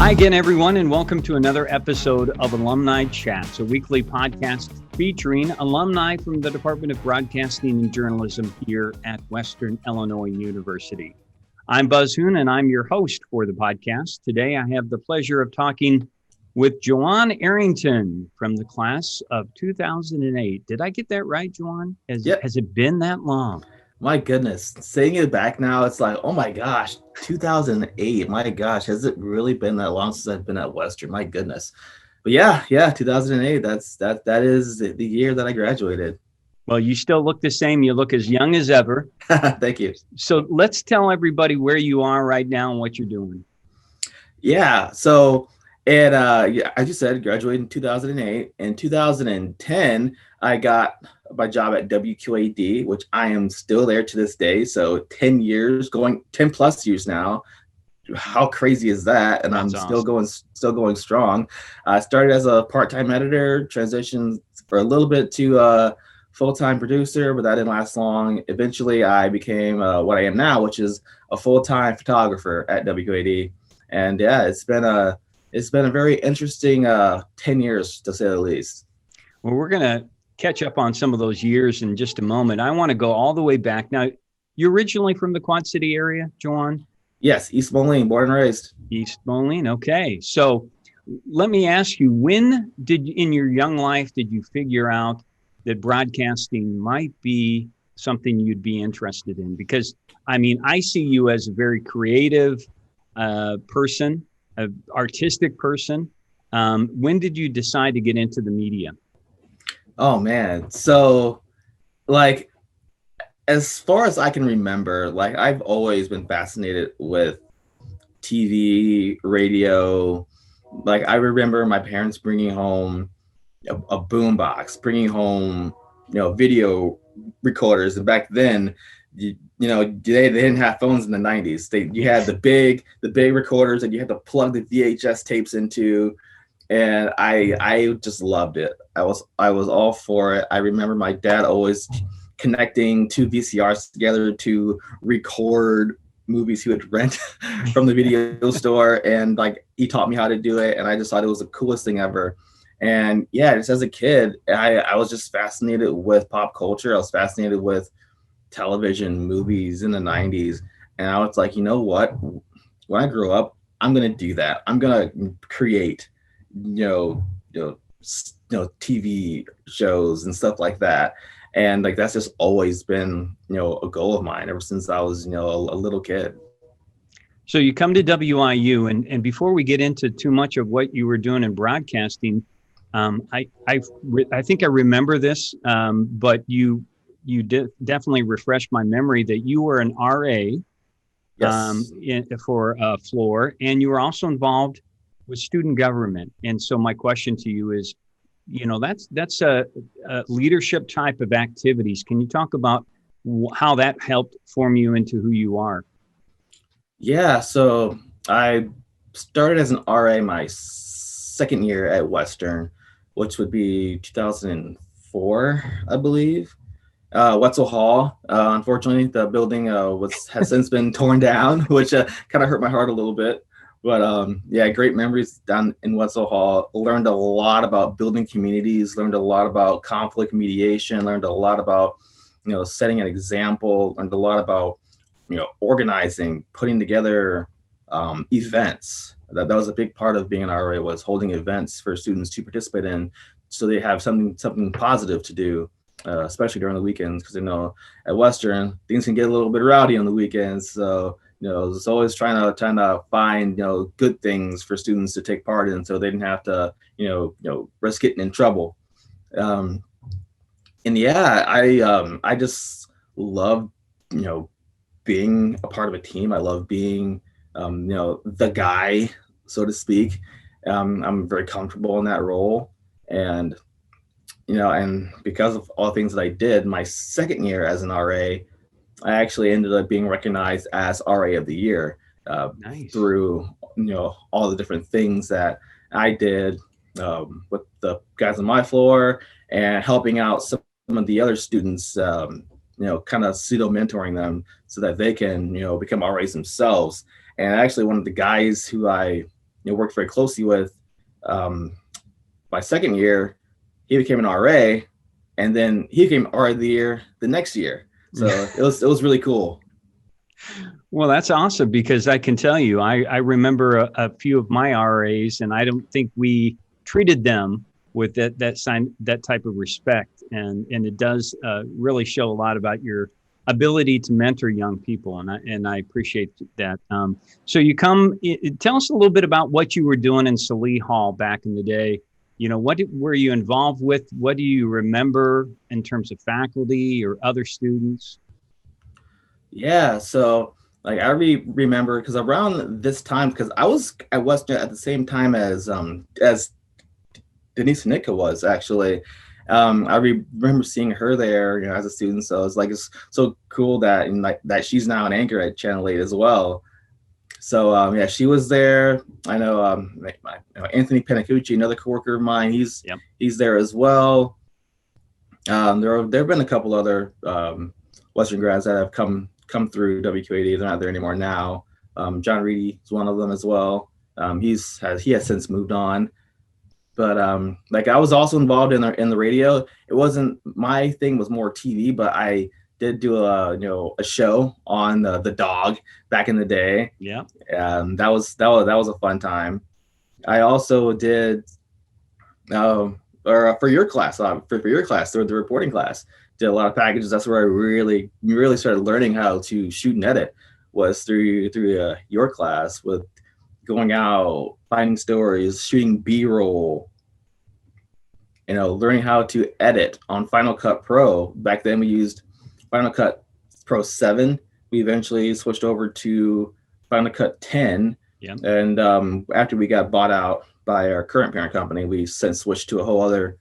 Hi again, everyone, and welcome to another episode of Alumni Chats, a weekly podcast featuring alumni from the Department of Broadcasting and Journalism here at Western Illinois University. I'm Buzz Hoon, and I'm your host for the podcast. Today, I have the pleasure of talking with Jaawan Arrington from the class of 2008. Did I get that right, Jaawan? Has it been that long? My goodness, saying it back now, it's like, oh my gosh, 2008. My gosh, has it really been that long since I've been at Western? My goodness. But yeah, 2008. That is the year that I graduated. Well, you still look the same. You look as young as ever. Thank you. So let's tell everybody where you are right now and what you're doing. Yeah. So, and as you said, graduated in 2008. In 2010, I got my job at WQAD, which I am still there to this day. So 10 years, going 10 plus years now. How crazy is that? And That's I'm awesome. still going strong. I started as a part-time editor, transitioned for a little bit to a full-time producer, but that didn't last long. Eventually, I became what I am now, which is a full-time photographer at WQAD. And yeah, it's been a very interesting 10 years, to say the least. Well, we're going to catch up on some of those years in just a moment. I want to go all the way back. Now, you're originally from the Quad City area, Jaawan? Yes, East Moline, born and raised. East Moline, okay. So let me ask you, when in your young life did you figure out that broadcasting might be something you'd be interested in? Because, I mean, I see you as a very creative person, an artistic person. When did you decide to get into the media? Oh man. So like as far as I can remember, like I've always been fascinated with TV, radio. Like I remember my parents bringing home a boombox, bringing home, video recorders. And back then, they didn't have phones in the 90s. You had the big recorders that you had to plug the VHS tapes into. And I just loved it. I was all for it. I remember my dad always connecting two VCRs together to record movies he would rent from the video store, and like he taught me how to do it, and I just thought it was the coolest thing ever. And yeah, just as a kid, I was just fascinated with pop culture. I was fascinated with television, movies in the 90s, and I was like, you know what? When I grow up, I'm gonna do that. I'm gonna create TV shows and stuff like that. And like that's just always been a goal of mine ever since I was a little kid. So you come to WIU, and before we get into too much of what you were doing in broadcasting, I think I remember this, but you definitely refreshed my memory that you were an RA. Yes. For a floor, and you were also involved with student government. And so my question to you is, that's a leadership type of activities. Can you talk about how that helped form you into who you are? Yeah, so I started as an RA my second year at Western, which would be 2004, I believe. Wetzel Hall, unfortunately, the building has since been torn down, which kind of hurt my heart a little bit. But yeah, great memories down in Wetzel Hall. Learned a lot about building communities, learned a lot about conflict mediation, learned a lot about, setting an example, learned a lot about, organizing, putting together events. That was a big part of being an RA, was holding events for students to participate in so they have something positive to do, especially during the weekends, because at Western, things can get a little bit rowdy on the weekends. So it's always trying to find, good things for students to take part in, so they didn't have to, risk getting in trouble. And yeah, I just love, being a part of a team. I love being, the guy, so to speak. I'm very comfortable in that role, and and because of all the things that I did, my second year as an RA, I actually ended up being recognized as RA of the Year Nice. through all the different things that I did with the guys on my floor and helping out some of the other students, kind of pseudo mentoring them so that they can become RAs themselves. And actually, one of the guys who I worked very closely with. My second year, he became an RA, and then he became RA of the year the next year. So it was really cool. Well, that's awesome, because I can tell you, I remember a few of my RAs, and I don't think we treated them with that type of respect, and it does really show a lot about your ability to mentor young people, and I appreciate that. So you tell us a little bit about what you were doing in Salee Hall back in the day. What were you involved with? What do you remember in terms of faculty or other students? Yeah, so like I remember because around this time, because I was at Western at the same time as Denise Nitka was actually. I remember seeing her there, as a student. So it's so cool that that she's now an anchor at Channel 8 as well. So yeah, she was there. I know, Anthony Panacucci, another coworker of mine. He's there as well. There've been a couple other Western grads that have come through WQAD. They're not there anymore now. John Reedy is one of them as well. He has since moved on. But I was also involved in the radio. It wasn't my thing; was more TV. But I did do a show on the dog back in the day. Yeah. That was a fun time. I also did for your class, the reporting class, did a lot of packages. That's where I really started learning how to shoot and edit, was through your class, with going out, finding stories, shooting B-roll, learning how to edit on Final Cut Pro. Back then we used Final Cut Pro 7. We eventually switched over to Final Cut 10. Yeah. And after we got bought out by our current parent company, we since switched to a whole other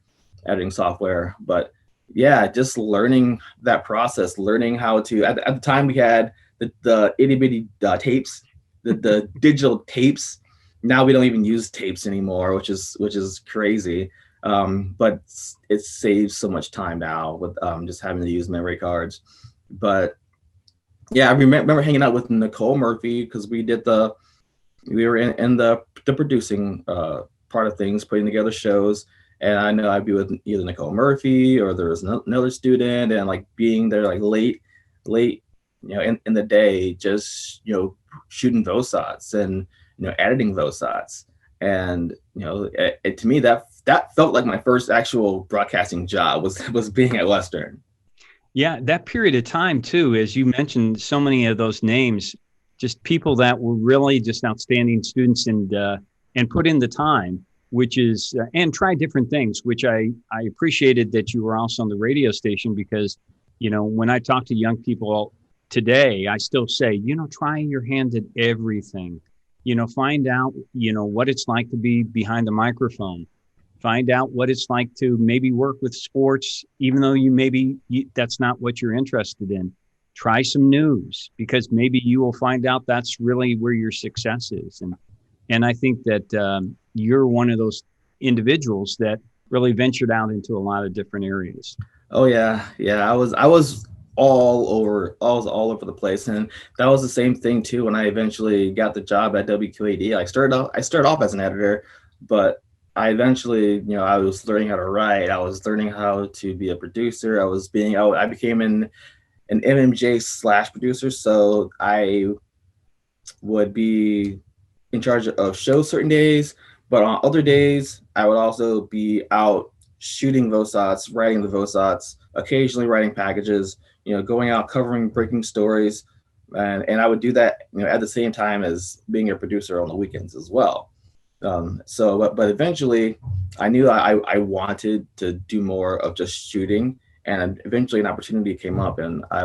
editing software. But yeah, just learning that process, learning how to, at the time we had the itty bitty tapes, the digital tapes. Now we don't even use tapes anymore, which is crazy. But it saves so much time now with just having to use memory cards. But yeah, I remember hanging out with Nicole Murphy, because we were in the producing part of things, putting together shows. And I know I'd be with either Nicole Murphy or there was another student, and being there late, in the day, just shooting VOSOTs and editing VOSOTs. And to me that felt like my first actual broadcasting job was being at Western. Yeah, that period of time too, as you mentioned, so many of those names, just people that were really just outstanding students, and put in the time, which is and try different things, which I appreciated that you were also on the radio station, because when I talk to young people today, I still say, try your hand at everything. Find out what it's like to be behind the microphone. Find out what it's like to maybe work with sports, even though that's not what you're interested in. Try some news, because maybe you will find out that's really where your success is. And I think that you're one of those individuals that really ventured out into a lot of different areas. Oh yeah. I was all over the place, and that was the same thing too when I eventually got the job at WQAD. I started off as an editor, but I eventually, I was learning how to write. I was learning how to be a producer. I became an MMJ / producer. So I would be in charge of shows certain days, but on other days, I would also be out shooting VOSOTs, writing the VOSOTs, occasionally writing packages, going out, covering breaking stories. And I would do that, at the same time as being a producer on the weekends as well. But eventually I knew I wanted to do more of just shooting, and eventually an opportunity came up, and I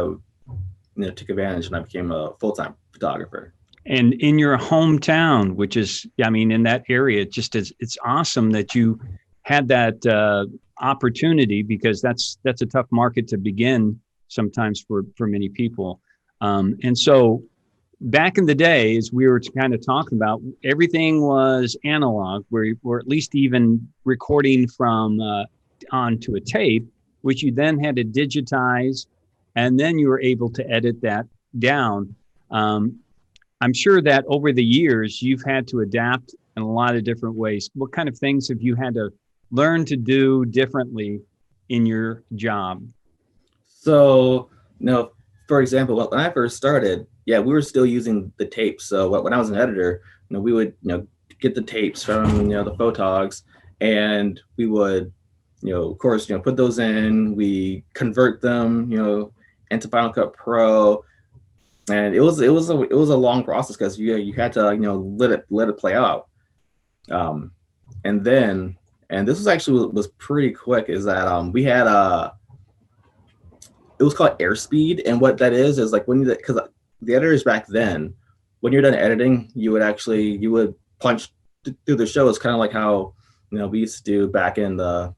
took advantage, and I became a full-time photographer. And in your hometown, which is, in that area, it's awesome that you had that opportunity, because that's a tough market to begin sometimes for many people. And so back in the day, as we were kind of talking about, everything was analog, or at least even recording from onto a tape, which you then had to digitize, and then you were able to edit that down. I'm sure that over the years, you've had to adapt in a lot of different ways. What kind of things have you had to learn to do differently in your job? So, for example, when I first started, yeah, we were still using the tapes. So when I was an editor, we would, get the tapes from, the photogs, and we would, of course, put those in, we convert them, into Final Cut Pro. And it was a long process because you had to, let it play out. And then, and this was actually was pretty quick, is that we had it was called airspeed, and what that is like when because the editors back then, when you're done editing, you would punch through the show. It's kind of like how we used to do back at the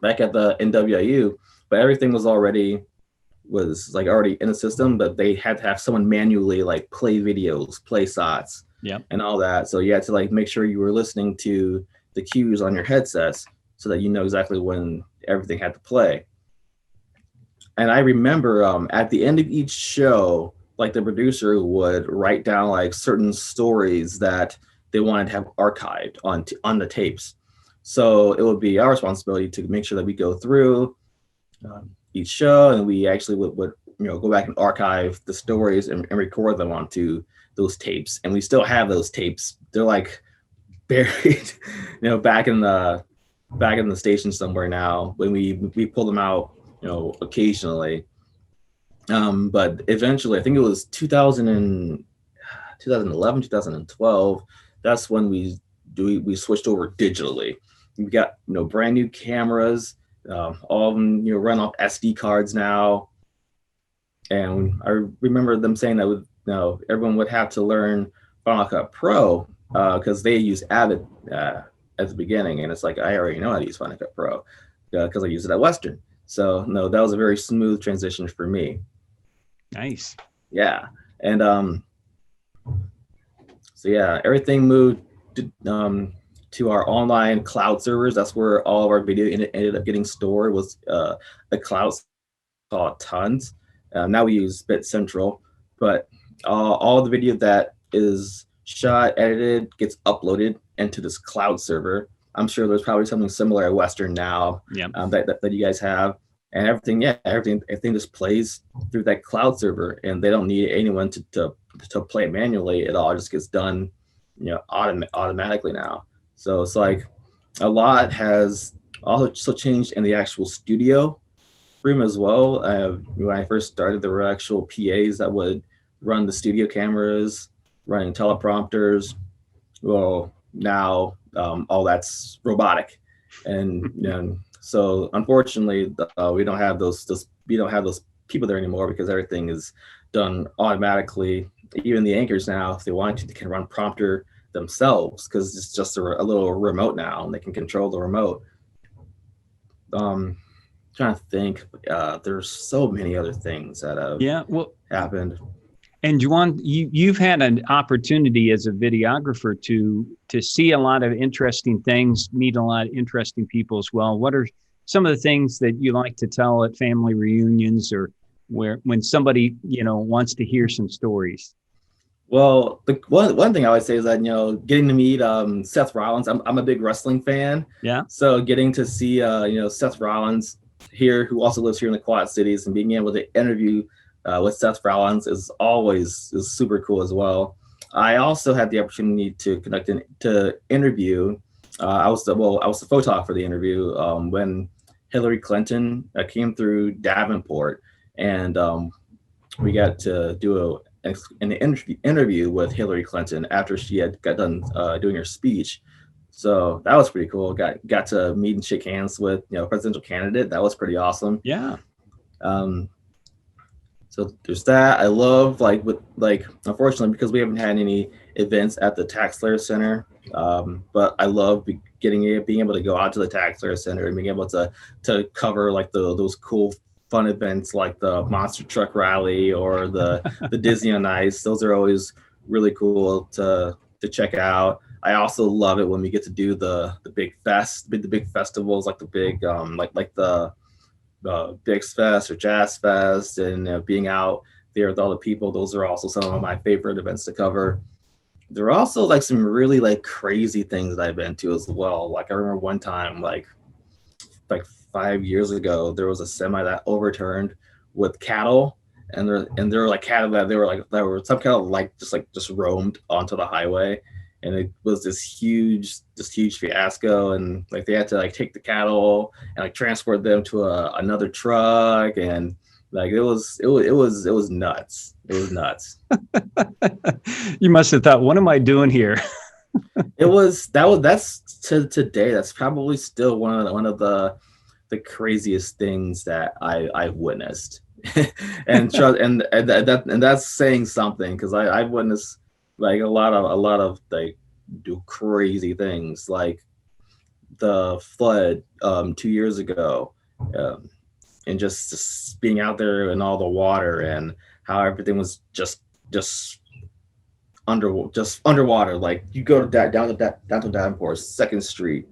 NWIU, but everything was already in the system, but they had to have someone manually like play videos, play shots, and all that. So you had to like make sure you were listening to the cues on your headsets so that you know exactly when everything had to play. And I remember at the end of each show, like the producer would write down like certain stories that they wanted to have archived on the tapes. So it would be our responsibility to make sure that we go through each show, and we actually would go back and archive the stories and record them onto those tapes. And we still have those tapes. They're like buried, back in the station somewhere now. When we pull them out, occasionally. But eventually, I think it was 2011, 2012. That's when we switched over digitally. We got brand new cameras. All of them run off SD cards now. And I remember them saying that everyone would have to learn Final Cut Pro because they use Avid at the beginning, and it's like I already know how to use Final Cut Pro because I use it at Western. So no, that was a very smooth transition for me. Nice. Yeah. And so yeah, everything moved to our online cloud servers. That's where all of our video ended up getting stored, was a cloud called Tons. Now we use Bit Central, but all the video that is shot, edited, gets uploaded into this cloud server. I'm sure there's probably something similar at Western now that you guys have. And everything just plays through that cloud server, and they don't need anyone to play it manually. It all just gets done, automatically now. So it's like a lot has also changed in the actual studio room as well. When I first started, there were actual PAs that would run the studio cameras, running teleprompters. Well, now all that's robotic, and so unfortunately, we don't have those people there anymore because everything is done automatically. Even the anchors now, if they want to, they can run prompter themselves because it's just a little remote now, and they can control the remote. Trying to think, there's so many other things that have happened. And Jaawan, you've had an opportunity as a videographer to see a lot of interesting things, meet a lot of interesting people as well. What are some of the things that you like to tell at family reunions, or when somebody wants to hear some stories? Well, the one thing I would say is that getting to meet Seth Rollins. I'm a big wrestling fan. Yeah. So getting to see Seth Rollins here, who also lives here in the Quad Cities, and being able to interview with Seth Rollins is super cool as well. I also had the opportunity to conduct to interview. I was the photographer for the interview when Hillary Clinton came through Davenport, and we got to do an interview with Hillary Clinton after she had got done doing her speech. So that was pretty cool. Got to meet and shake hands with presidential candidate. That was pretty awesome. Yeah. So there's that. I love unfortunately, because we haven't had any events at the Tax Layer Center, but I love being able to go out to the Tax Layer Center and being able to cover like those cool fun events like the Monster Truck Rally or the Disney on Ice. Those are always really cool to check out. I also love it when we get to do the big festivals, like the big like the Bix Fest or Jazz Fest, and being out there with all the people. Those are also some of my favorite events to cover. there are also like some really like crazy things that I've been to as well. Like I remember one time, like 5 years ago, there was a semi that overturned with cattle, and there were like cattle that they were like that were some kind of like just roamed onto the highway, and it was this huge fiasco, and like they had to like take the cattle and like transport them to another truck, and like it was nuts. It was nuts. You must have thought, what am I doing here? That's to today. That's probably still one of the craziest things that I've witnessed, and that's saying something because I've witnessed like a lot of like do crazy things like the flood 2 years ago, um, and just being out there and all the water and how everything was just underwater. Like you go to down to Davenport, Second Street,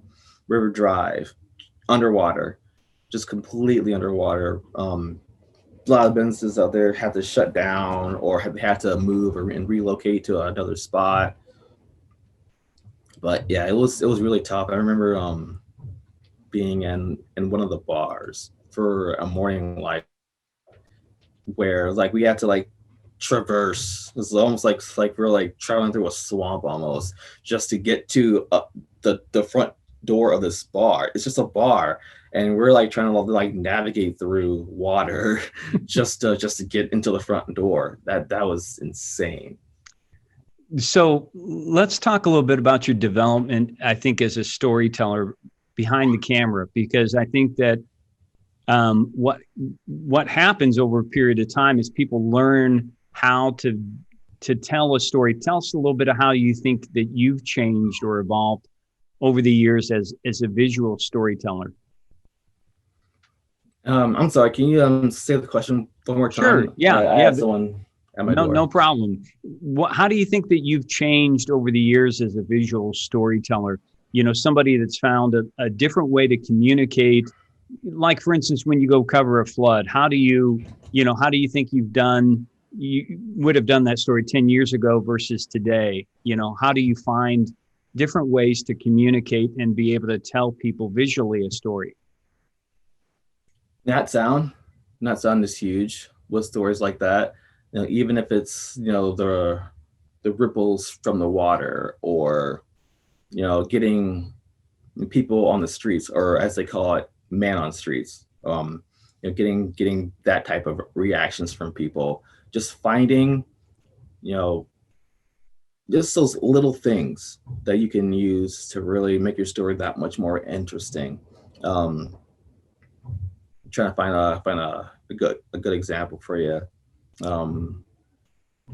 River Drive, underwater, just completely underwater. A lot of businesses out there had to shut down or have had to move and relocate to another spot. But yeah, it was really tough. I remember being in one of the bars for a morning light where like we had to like traverse. It's almost like we're like traveling through a swamp almost just to get to the front door of this bar. It's just a bar, and we're like trying to like navigate through water just to get into the front door. That was insane. So let's talk a little bit about your development, I think, as a storyteller behind the camera, because I think that what happens over a period of time is people learn how to tell a story. Tell us a little bit of how you think that you've changed or evolved over the years as a visual storyteller. I'm sorry. Can you say the question one more time? Sure. Yeah. I Yeah. had someone at my door. No problem. How do you think that you've changed over the years as a visual storyteller? You know, somebody that's found a different way to communicate. Like, for instance, when you go cover a flood, how do you think you would have done that story 10 years ago versus today? You know, how do you find different ways to communicate and be able to tell people visually a story? That sound, that sound is huge with stories like that. You know, even if it's the ripples from the water, or getting people on the streets, or as they call it, man on streets. Getting that type of reactions from people. Just finding, you know, just those little things that you can use to really make your story that much more interesting. Um, Trying to find a good example for you. Um,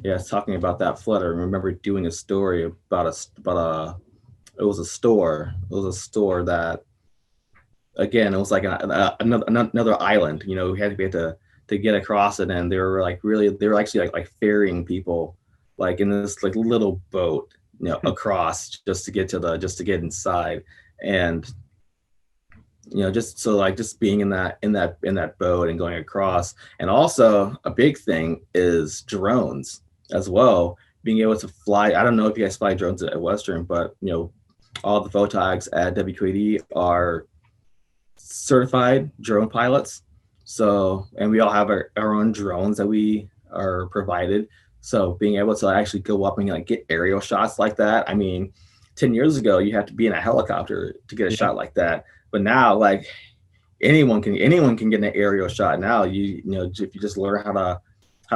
yeah, talking about that flood. I remember doing a story about it was a store. It was a store that, again, it was like another island. You know, we had to get across it, and they were actually like ferrying people like in this like little boat, across just to get inside. And just so like just being in that boat and going across. And also a big thing is drones as well, being able to fly. I don't know if you guys fly drones at Western, but all the photogs at WQAD are certified drone pilots. So, and we all have our own drones that we are provided. So being able to actually go up and like get aerial shots like that. I mean, 10 years ago, you had to be in a helicopter to get a shot like that. But now, like anyone can get an aerial shot now. If you just learn how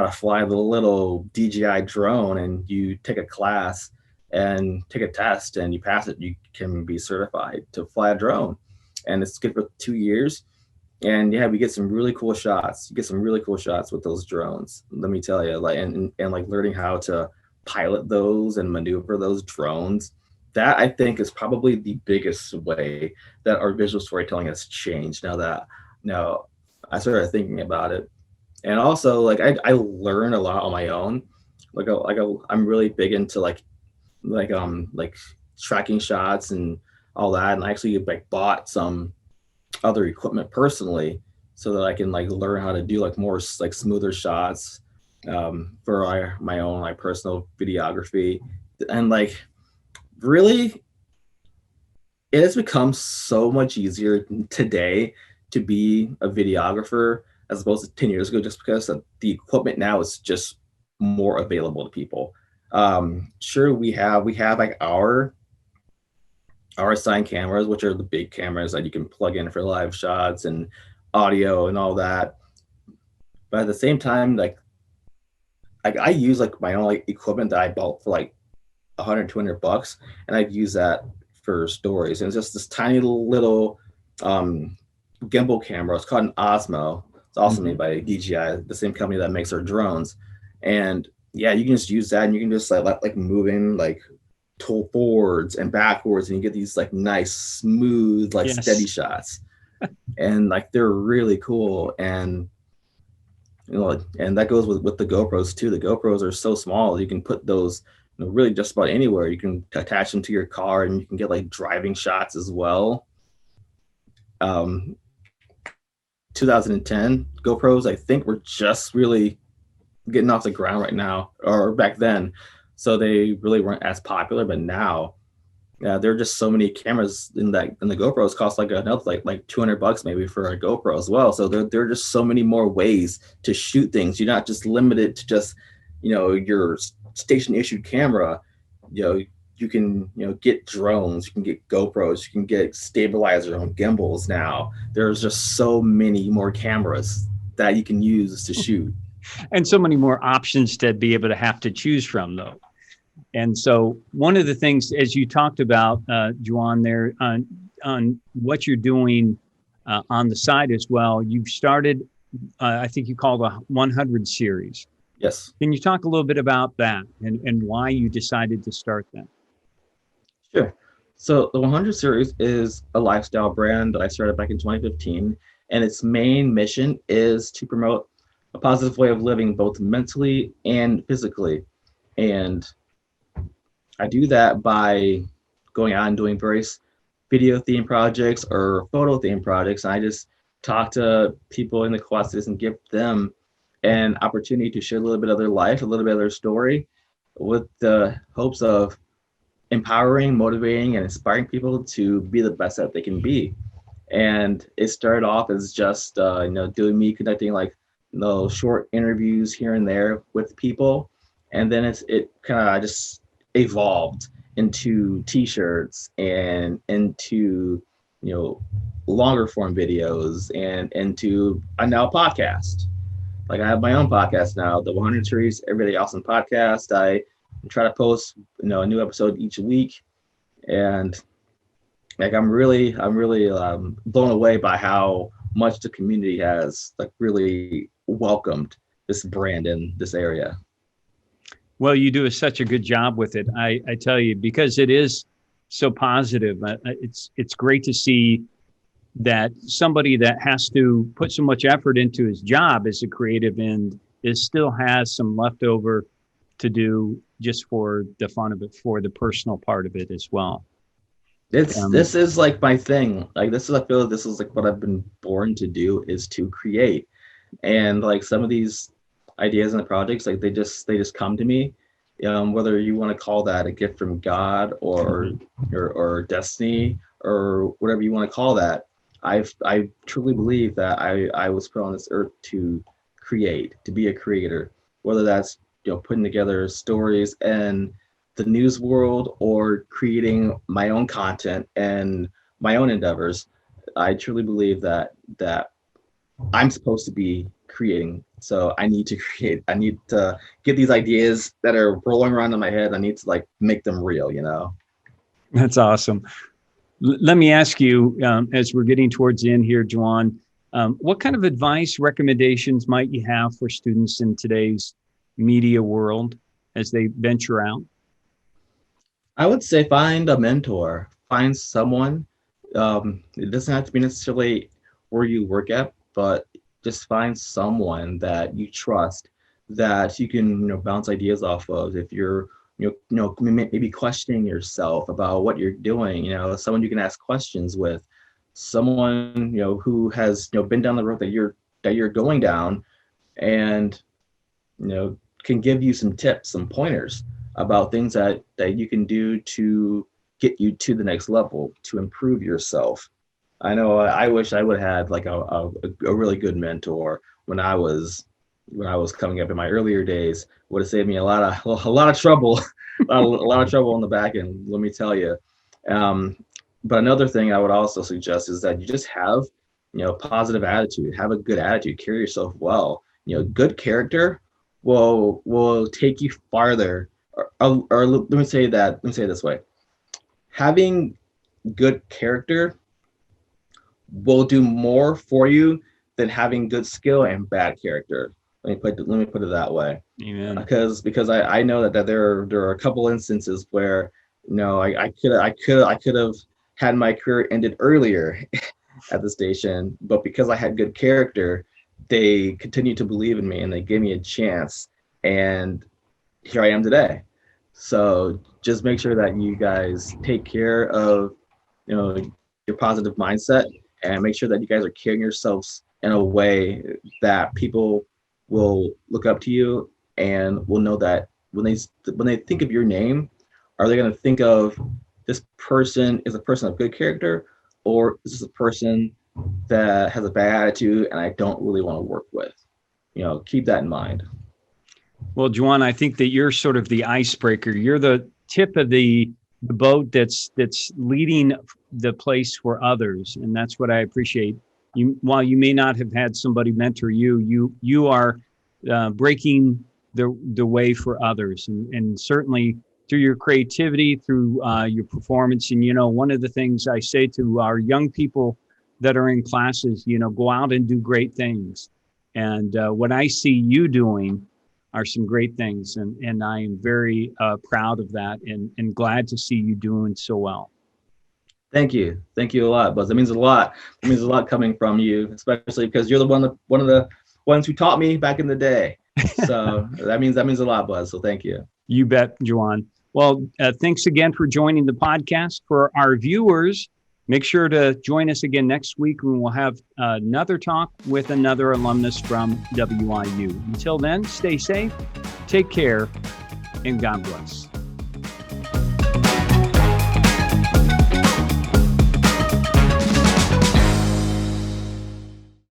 to fly the little DJI drone, and you take a class and take a test and you pass it, you can be certified to fly a drone. And it's good for 2 years. And yeah, we get some really cool shots. You get some really cool shots with those drones. Let me tell you, like, and like learning how to pilot those and maneuver those drones. That I think is probably the biggest way that our visual storytelling has changed. Now I started thinking about it, and also like I learn a lot on my own. I'm really big into like tracking shots and all that, and I actually like bought some other equipment personally so that I can like learn how to do like more like smoother shots for my own like personal videography. And like, really, it has become so much easier today to be a videographer as opposed to 10 years ago, just because the equipment now is just more available to people. Sure, we have like our assigned cameras, which are the big cameras that you can plug in for live shots and audio and all that. But at the same time, like I use like my own like equipment that I bought for like 100, $200, and I've used that for stories. And it's just this tiny little um, gimbal camera. It's called an Osmo. It's also made by DJI, the same company that makes our drones. And yeah, you can just use that, and you can just like moving like forwards and backwards, and you get these like nice, smooth, like steady Yes. shots. And like they're really cool. And and that goes with the GoPros too. The GoPros are so small, you can put those really just about anywhere. You can attach them to your car, and you can get like driving shots as well. Um, 2010 GoPros, I think, were just really getting off the ground right now, or back then, so they really weren't as popular. But now, yeah, there are just so many cameras in that, and the GoPros cost like another like $200 maybe for a GoPro as well. So there are just so many more ways to shoot things. You're not just limited to just your station issued camera. You can get drones, you can get GoPros, you can get stabilizer on gimbals now. There's just so many more cameras that you can use to shoot. And so many more options to be able to have to choose from, though. And so one of the things, as you talked about, Jaawan, there on what you're doing on the side as well, you've started, I think you call the 100 series. Yes. Can you talk a little bit about that and why you decided to start that? Sure. So the 100 series is a lifestyle brand that I started back in 2015, and its main mission is to promote a positive way of living, both mentally and physically. And I do that by going out and doing various video theme projects or photo theme projects. And I just talk to people in the Quad Cities and give them an opportunity to share a little bit of their life, a little bit of their story, with the hopes of empowering, motivating, and inspiring people to be the best that they can be. And it started off as just doing me conducting like short interviews here and there with people, and then it kind of just evolved into t-shirts and into longer form videos and into a now podcast. Like I have my own podcast now, the 100 Series Everyday Awesome Podcast. I try to post a new episode each week, and like I'm really blown away by how much the community has like really welcomed this brand in this area. Well, you do such a good job with it. I tell you, because it is so positive. It's great to see that somebody that has to put so much effort into his job as a creative and still has some leftover to do just for the fun of it, for the personal part of it as well. This is like my thing. Like I feel like this is like what I've been born to do, is to create. And like some of these ideas and the projects, like they just come to me. Whether you want to call that a gift from God or destiny or whatever you want to call that. I truly believe that I was put on this earth to create, to be a creator, whether that's putting together stories and the news world or creating my own content and my own endeavors. I truly believe that I'm supposed to be creating. So I need to create. I need to get these ideas that are rolling around in my head. I need to like make them real, That's awesome. Let me ask you, as we're getting towards the end here, Jaawan, what kind of advice, recommendations might you have for students in today's media world as they venture out? I would say find a mentor, find someone. It doesn't have to be necessarily where you work at, but just find someone that you trust, that you can bounce ideas off of. If you're maybe questioning yourself about what you're doing, someone you can ask questions with, someone who has been down the road that you're going down, and can give you some tips, some pointers. about things that you can do to get you to the next level, to improve yourself. I know I wish I would have had like a really good mentor when I was coming up in my earlier days. Would have saved me a lot of trouble, a lot of trouble on the back end. Let me tell you. But another thing I would also suggest is that you just have, positive attitude, have a good attitude, carry yourself well. Good character will take you farther. Or let me say it this way: having good character will do more for you than having good skill and bad character. Let me put it that way. Amen. Because I know that there are a couple instances where I could have had my career ended earlier at the station, but because I had good character, they continued to believe in me and they gave me a chance, and here I am today. So just make sure that you guys take care of your positive mindset, and make sure that you guys are carrying yourselves in a way that people will look up to you and will know that when they think of your name, are they going to think of this person is a person of good character, or is this a person that has a bad attitude and I don't really want to work with? Keep that in mind. Well, Jaawan, I think that you're sort of the icebreaker. You're the tip of the boat that's leading the place for others, and that's what I appreciate. While you may not have had somebody mentor you, you are breaking the way for others, and certainly through your creativity, through your performance. And one of the things I say to our young people that are in classes, go out and do great things. And what I see you doing are some great things, and I am very proud of that, and glad to see you doing so well. Thank you a lot, Buzz. It means a lot. It means a lot coming from you, especially because you're one of the ones who taught me back in the day. So that means a lot, Buzz. So thank you. You bet, Jaawan. Well, thanks again for joining the podcast. For our viewers, make sure to join us again next week when we'll have another talk with another alumnus from WIU. Until then, stay safe, take care, and God bless.